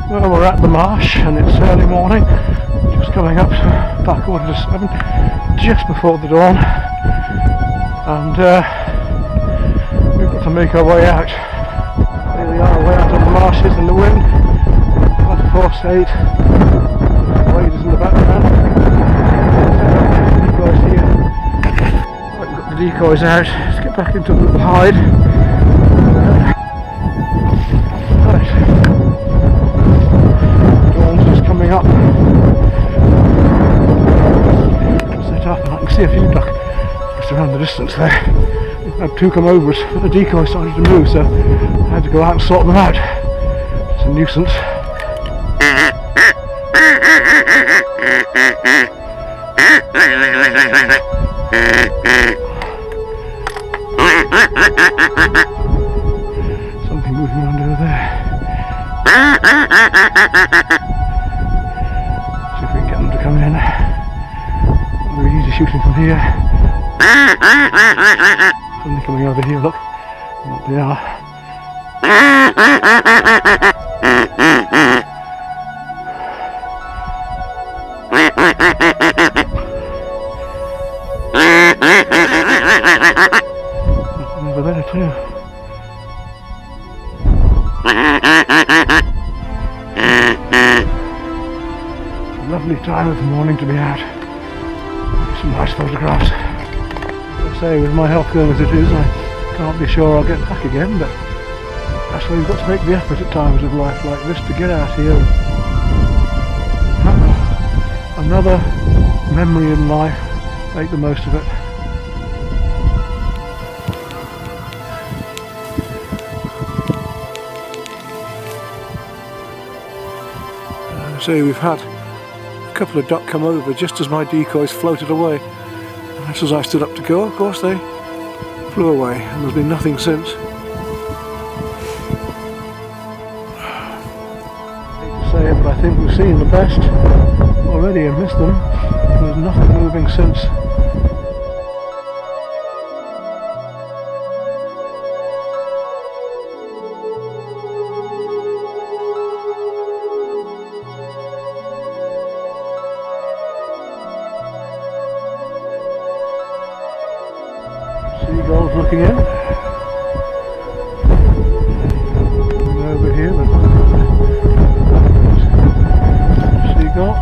Well, we're at the marsh and it's early morning, just coming up about 7:15, just before the dawn, and we've got to make our way out. Here we are, way out on the marshes in the wind. About 4-8. Waders in the background. Decoys here. Right, we've got the decoys out. Let's get back into the little hide. Right. Dawn's just coming up. Set up and I can see a few duck just around the distance there. I had two come over us, but the decoy started to move, so I had to go out and sort them out. It's a nuisance. Something moving around over there. See if we can get them to come in. Very easy shooting from here. Something coming over here, look. What they are. Over there too. It's a lovely time of the morning to be out. Some nice photographs. As I say, with my health going as it is, I can't be sure I'll get back again, but that's why you've got to make the effort at times of life like this to get out here and have another memory in life, make the most of it. So we've had a couple of duck come over just as my decoys floated away, and just as I stood up to go, of course they flew away, and there's been nothing since. I hate to say it, but I think we've seen the best already and missed them. There's nothing moving since. Seagulls looking in. And over here, seagull.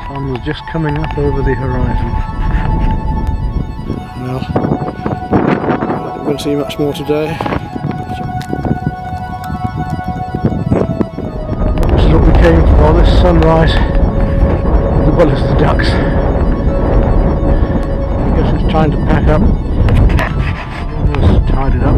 Sun was just coming up over the horizon. Well, I don't think we're going to see much more today. What we came for, this sunrise, as well as the ducks. I guess it's time to pack up. Almost tied it up.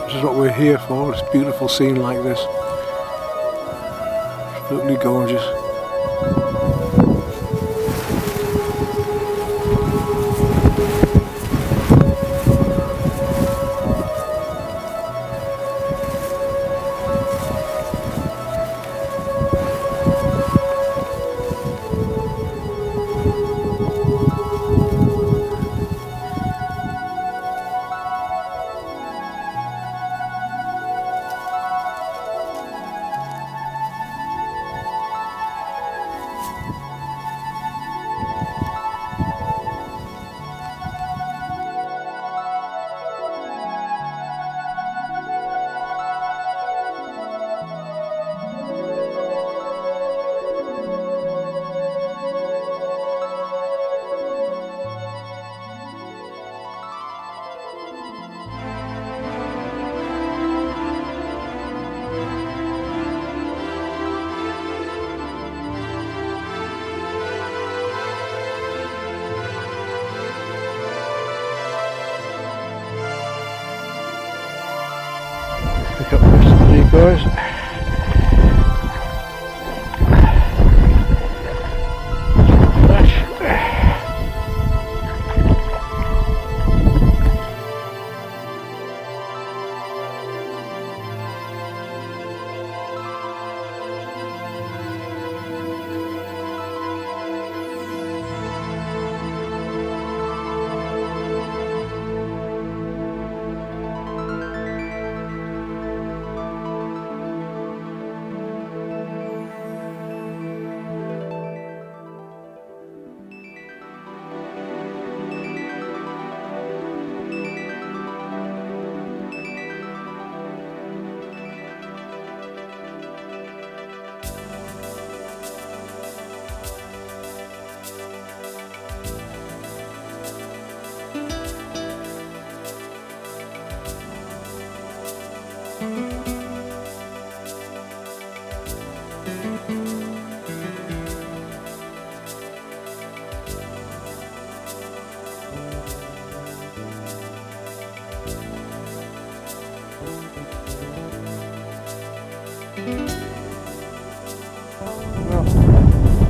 This is what we're here for, this beautiful scene like this. Absolutely gorgeous. decoys.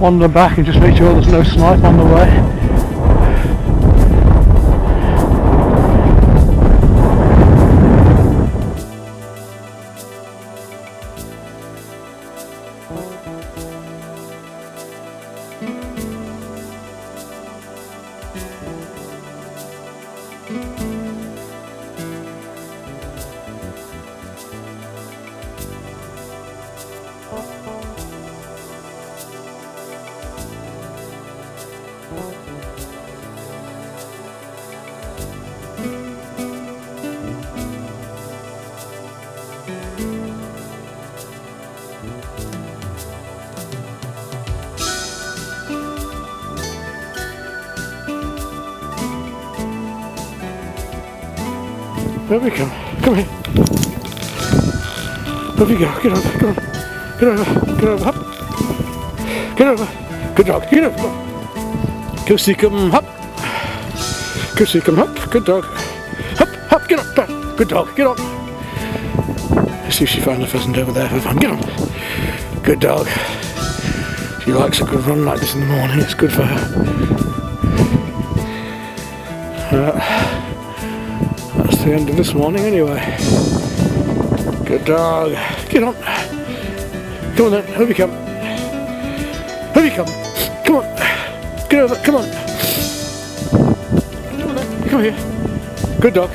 Wander back and just make sure there's no snipe on the way. There we come. Come here. There we go. Get over. Come on. Get over. Get over. Up. Get over. Good dog. Get over. Go see come up. Go see come up. Good dog. Up. Up. Get up. Good dog. Get on. Let's see if she found the pheasant over there for fun. Get on. Good dog. She likes a good run like this in the morning. It's good for her. That's the end of this morning anyway. Good dog. Get on. Come on then. Over you come. Over you come. Come on. Get over. Come on. Come on then. Come here. Good dog.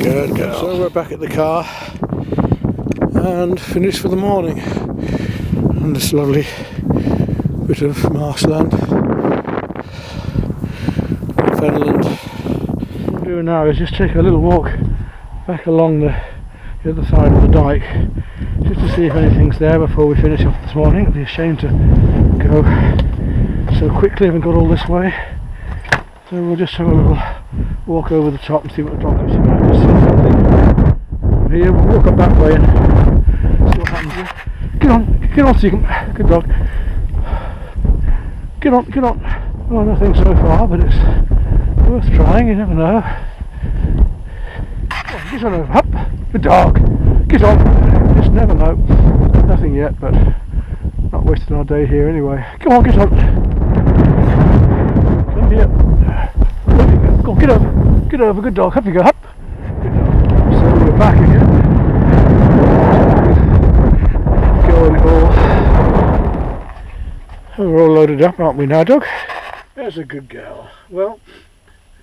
Good girl. So we're back at the car and finished for the morning on this lovely bit of marshland. What I'm doing now is just take a little walk back along the other side of the dike just to see if anything's there before we finish off this morning. It'd be a shame to go so quickly, haven't got all this way, so we'll just have a little walk over the top and see what the dog is. Just see something. Here, we'll walk up that way and see what happens here. Get on, so you can. Good dog. Get on. Well, nothing so far, but it's worth trying, you never know. Come on, get on over, up, good dog, get on, just never know. Nothing yet, but not wasting our day here anyway. Come on, get on. Come here. Go on, get over, good dog, up you go, up. Good dog. So we're back again. Going all. We're all loaded up, aren't we now, dog? There's a good girl. Well,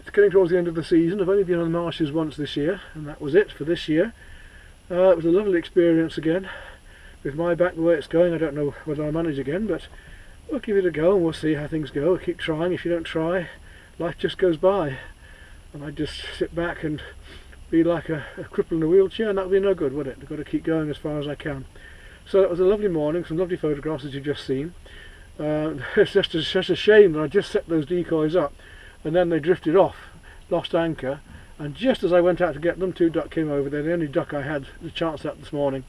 it's getting towards the end of the season. I've only been on the marshes once this year, and that was it for this year. It was a lovely experience again. With my back the way it's going, I don't know whether I'll manage again, but we'll give it a go and we'll see how things go. We'll keep trying. If you don't try, life just goes by. And I just sit back and be like a cripple in a wheelchair, and that would be no good, would it? I've got to keep going as far as I can. So it was a lovely morning, some lovely photographs as you've just seen. It's just a shame that I just set those decoys up and then they drifted off, lost anchor, and just as I went out to get them, two duck came over. They're the only duck I had the chance at this morning,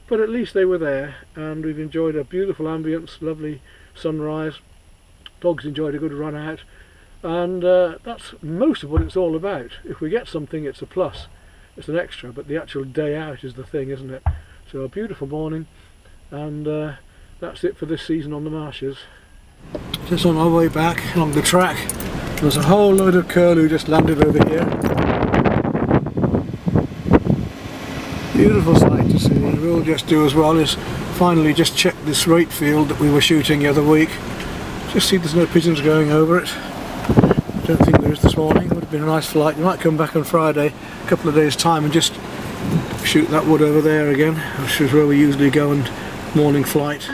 but at least they were there, and we've enjoyed a beautiful ambience, lovely sunrise. Dogs enjoyed a good run out, and that's most of what it's all about. If we get something, it's a plus. it's an extra, but the actual day out is the thing, isn't it? So a beautiful morning, and that's it for this season on the marshes. Just on our way back along the track, there's a whole load of curlew just landed over here. Beautiful sight to see. What we'll just do as well is finally just check this rate field that we were shooting the other week. Just see there's no pigeons going over it. I don't think there is this morning. It would have been a nice flight. We might come back on Friday, a couple of days time, and just shoot that wood over there again, which is where we usually go on morning flight.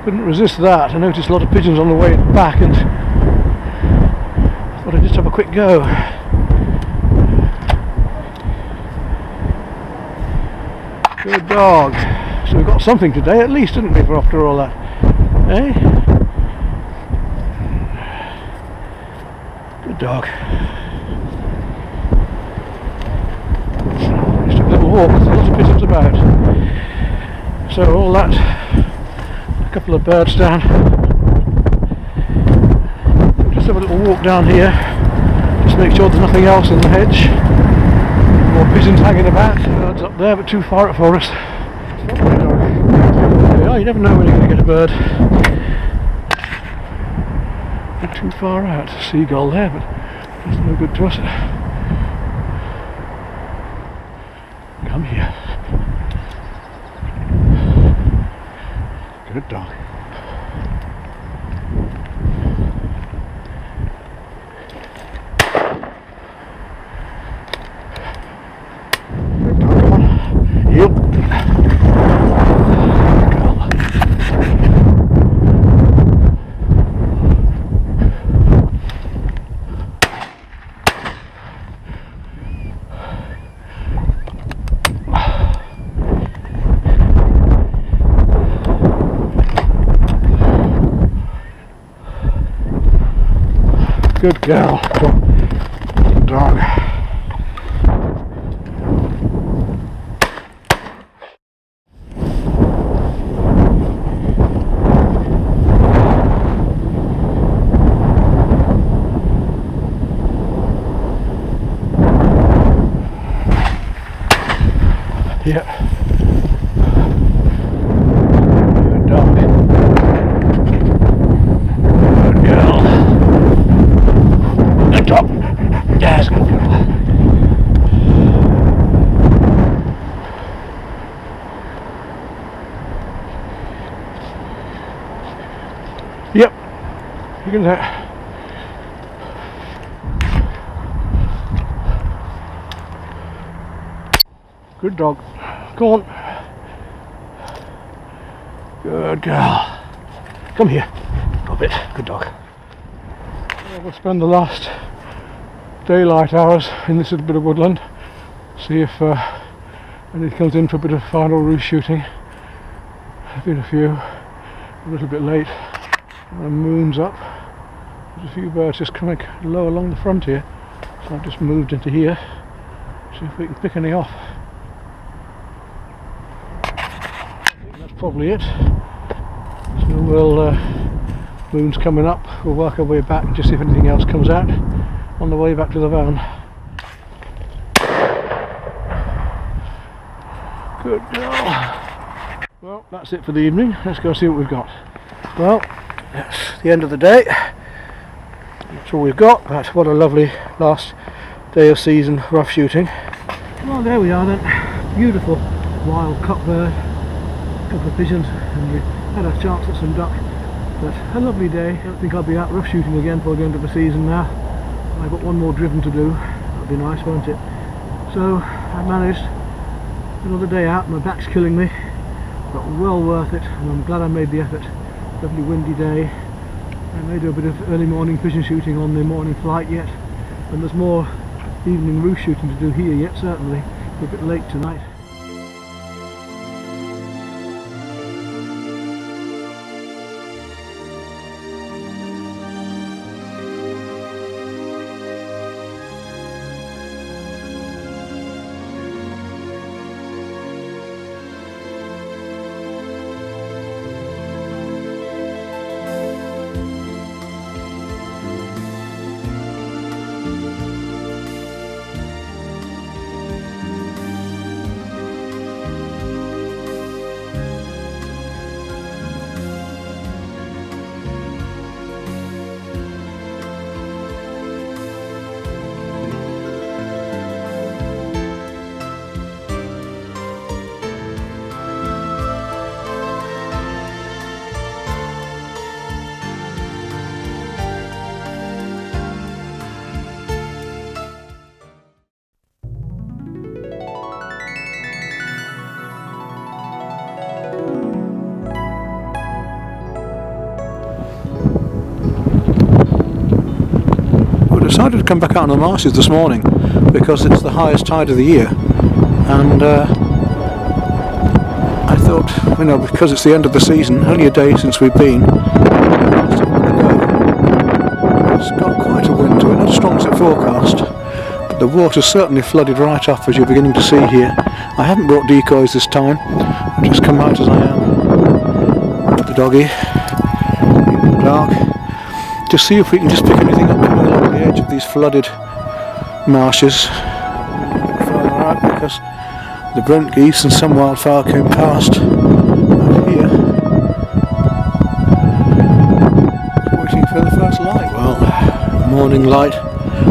Couldn't resist that. I noticed a lot of pigeons on the way back and thought I'd just have a quick go. Good dog. So we got something today at least, didn't we, for after all that? Eh? Good dog. Just a little walk, there's a lot of pigeons about. So all that, a couple of birds down. Just have a little walk down here, just make sure there's nothing else in the hedge. More pigeons hanging about. Birds up there, but too far up for us. Yeah, you never know when you're going to get a bird. They're too far out. A seagull there, but it's no good to us. Come here. Good dog. Good dog, come on. Yep. Good girl. Good dog. Yeah. Good dog. Good girl. Good dog. Yes, good girl. Yep. You can do that. Good dog. Go on. Good girl. Come here. Stop it. Good dog. We'll spend the last daylight hours in this little bit of woodland. See if anything comes in for a bit of final roost shooting. There's been a few. A little bit late. The moon's up. There's a few birds just coming low along the front here. So I've just moved into here. See if we can pick any off. Probably it. So we'll moon's coming up, we'll work our way back and just see if anything else comes out on the way back to the van. Good girl. Well, that's it for the evening. Let's go see what we've got. Well, that's the end of the day. That's all we've got, but what a lovely last day of season rough shooting. Well, there we are then. Beautiful wild cock bird. Couple of pigeons, and we had a chance at some duck, but a lovely day. I don't think I'll be out rough shooting again before going to the season now. I've got one more driven to do. That'll be nice, won't it? So I managed Another day out, my back's killing me, but well worth it, and I'm glad I made the effort. Lovely windy day. I may do a bit of early morning pigeon shooting on the morning flight yet, and there's more evening roost shooting to do here yet, certainly. We're a bit late tonight. I decided to come back out on the marshes this morning because it's the highest tide of the year, and I thought, you know, because it's the end of the season, only a day since we've been, it's got quite a wind to it, not as strong as it forecast, but the water's certainly flooded right off, as you're beginning to see here. I haven't brought decoys this time, I've just come out as I am with the doggy in the dark to see if we can just pick anything up coming along the edge of these flooded marshes further out, because the brent geese and some wildfowl came past out here waiting for the first light. Well, morning light,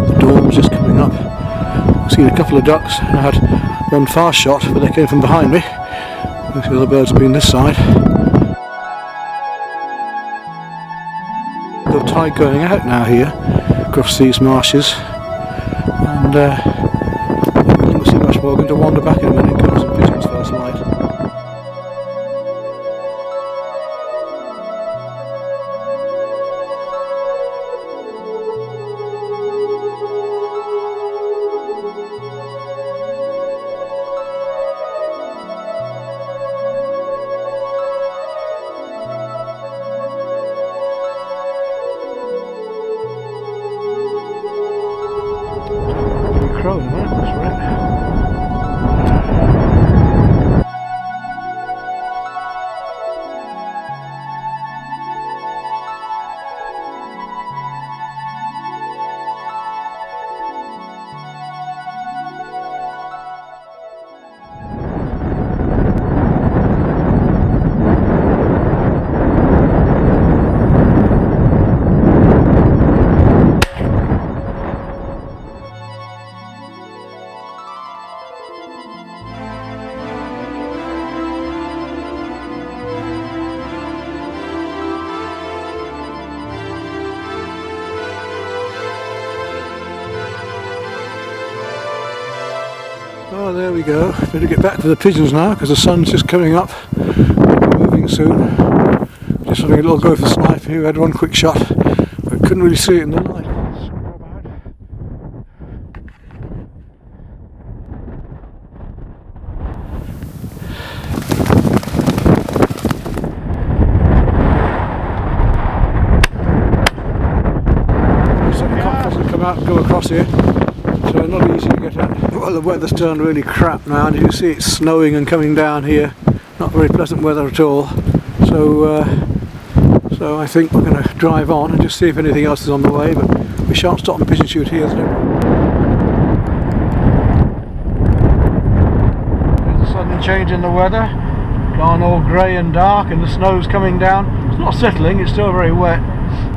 the dawn's just coming up. I've seen a couple of ducks. I had one fast shot, but they came from behind me. Most of the other birds have been this side. The tide going out now here across these marshes, and I won't see much more. I'm going to wander back in a minute and get some pigeons first light. Crow in a minute, that's right. Oh, there we go. Better get back to the pigeons now because the sun's just coming up. We're moving soon. Just having a little go for snipe here. We had one quick shot, but couldn't really see it in the light. Some cockles have come out and go across here. So not easy to get at. Well, the weather's turned really crap now, and as you see it's snowing and coming down here. Not very pleasant weather at all. So I think we're going to drive on and just see if anything else is on the way, but we shan't stop and pigeon shoot here. There's a sudden change in the weather. Gone all grey and dark, and the snow's coming down. It's not settling, it's still very wet.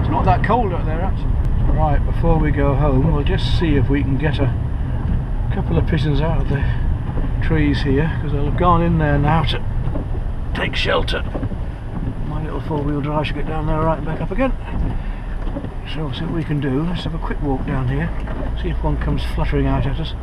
It's not that cold out there actually. Right, before we go home, we'll just see if we can get a couple of pigeons out of the trees here, because they'll have gone in there now to take shelter. My little four-wheel drive should get down there right and back up again. So we'll see what we can do. Let's have a quick walk down here, see if one comes fluttering out at us.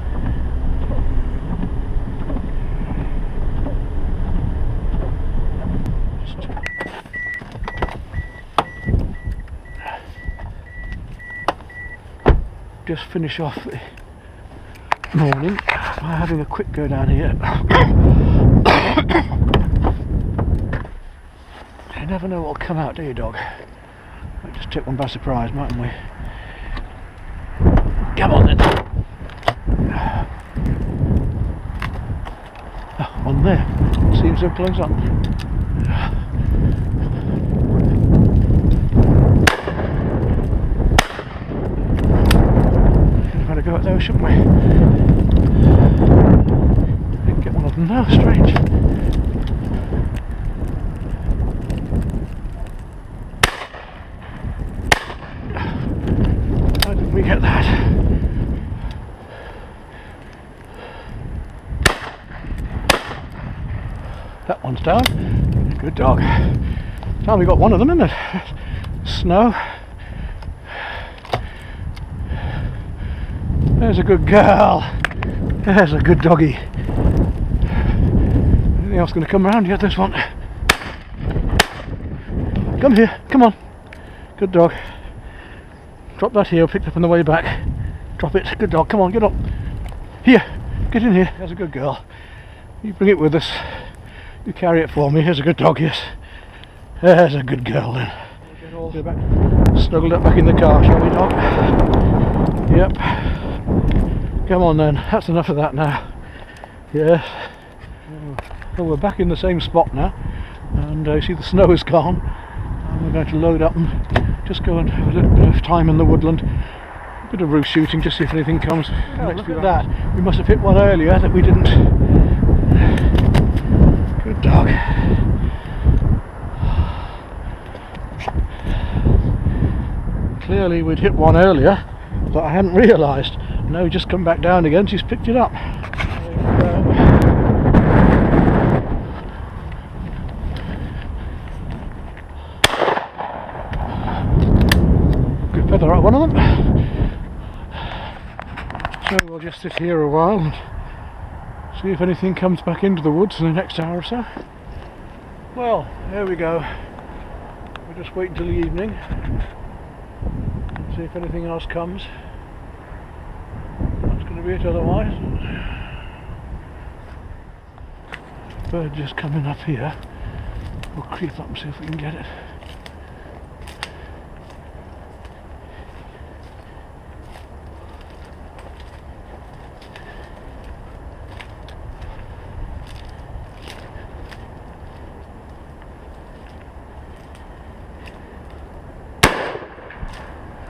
just finish off the morning by having a quick go down here. You never know what'll come out, do you, dog? Might just take one by surprise, mightn't we? Come on then. Oh, one there. Seems so close up. Should have had a go at those, shouldn't we? Didn't get one of them now, strange. How did we get that? That one's down. Good dog. Time we got one of them, isn't it? Snow. There's a good girl. There's a good doggy. Anything else going to come around yet? This one. Come here. Come on. Good dog. Drop that here. Picked up on the way back. Drop it. Good dog. Come on. Get up. Here. Get in here. There's a good girl. You bring it with us. You carry it for me. Here's a good dog, yes. There's a good girl then. Get back. Snuggled up back in the car, shall we, dog? Yep. Come on then. That's enough of that now. Yes. Well, we're back in the same spot now. And you see the snow is gone. And we're going to load up and just go and have a little bit of time in the woodland. A bit of roost shooting, just see if anything comes. Oh, look at that. We must have hit one earlier that we didn't. Good dog. Clearly we'd hit one earlier, but I hadn't realised. Now we just come back down again, she's picked it up. Good feather out one of them. So we'll just sit here a while and see if anything comes back into the woods in the next hour or so. Well, there we go. We'll just wait until the evening and see if anything else comes. That's going to be it otherwise. Bird just coming up here. We'll creep up and see if we can get it.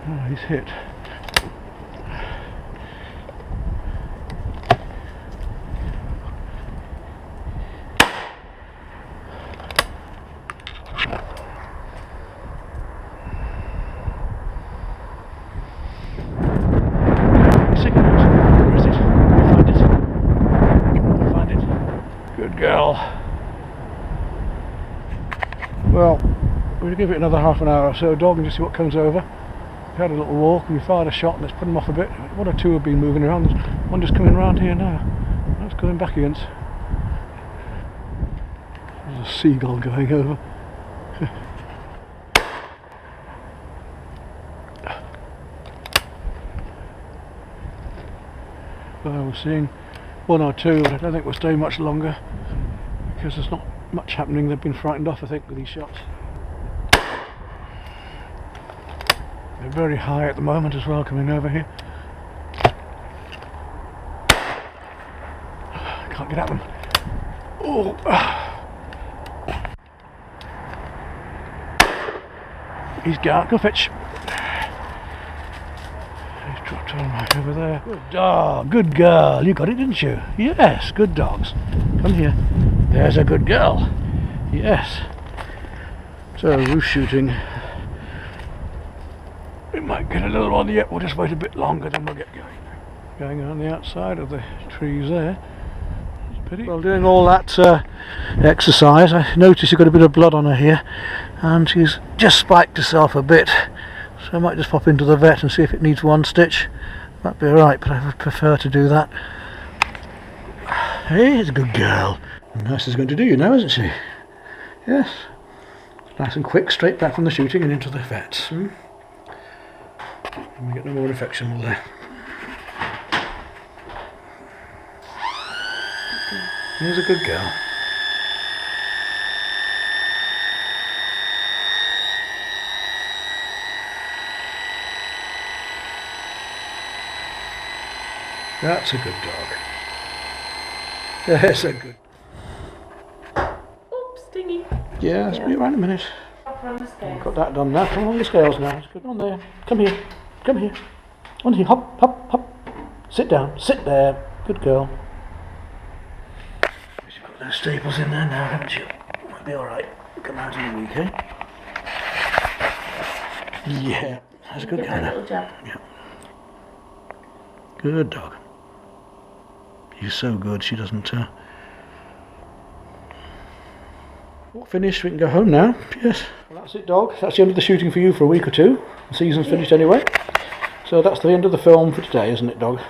Oh, he's hit. Where is it? Find it. Find it. Good girl. Well, we'll give it another half an hour or so, dog, and just see what comes over. We had a little walk, we fired a shot, let's put them off a bit. One or two have been moving around, there's one just coming around here now. That's going back against. There's a seagull going over. Well, we're seeing one or two, but I don't think we'll stay much longer because there's not much happening. They've been frightened off, I think, with these shots. They're very high at the moment as well, coming over here. Can't get at them. Oh! He's gone. Go fetch. He's dropped on right over there. Good dog. Good girl. You got it, didn't you? Yes. Good dogs. Come here. There's a good girl. Yes. So roost shooting. We might get a little one yet, we'll just wait a bit longer, then we'll get going. Going on the outside of the trees there. It's pretty. Well, doing all that exercise, I noticed she's got a bit of blood on her here, and she's just spiked herself a bit, so I might just pop into the vet and see if it needs one stitch. Might be alright, but I would prefer to do that. Hey, it's a good girl. Nice is going to do you now, isn't she? Yes. Nice and quick, straight back from the shooting and into the vet. And we get no more infection, will there? Here's a good girl. That's a good dog. There's a good... Oops, stingy. Yeah, it's be right in a minute. From the scales. Got that done now. Come on your scales now. It's good on there. Come here. Come here. On here. Hop, hop, hop. Sit down. Sit there. Good girl. You've got those staples in there now, haven't you? Might be alright. Come out in a week, eh? Yeah. That's a good Give girl her a now. little jab. Yeah. Good dog. She's so good, she doesn't... All finished, we can go home now. Yes. Well, that's it, dog. That's the end of the shooting for you for a week or two. The season's finished anyway. So that's the end of the film for today, isn't it, dog?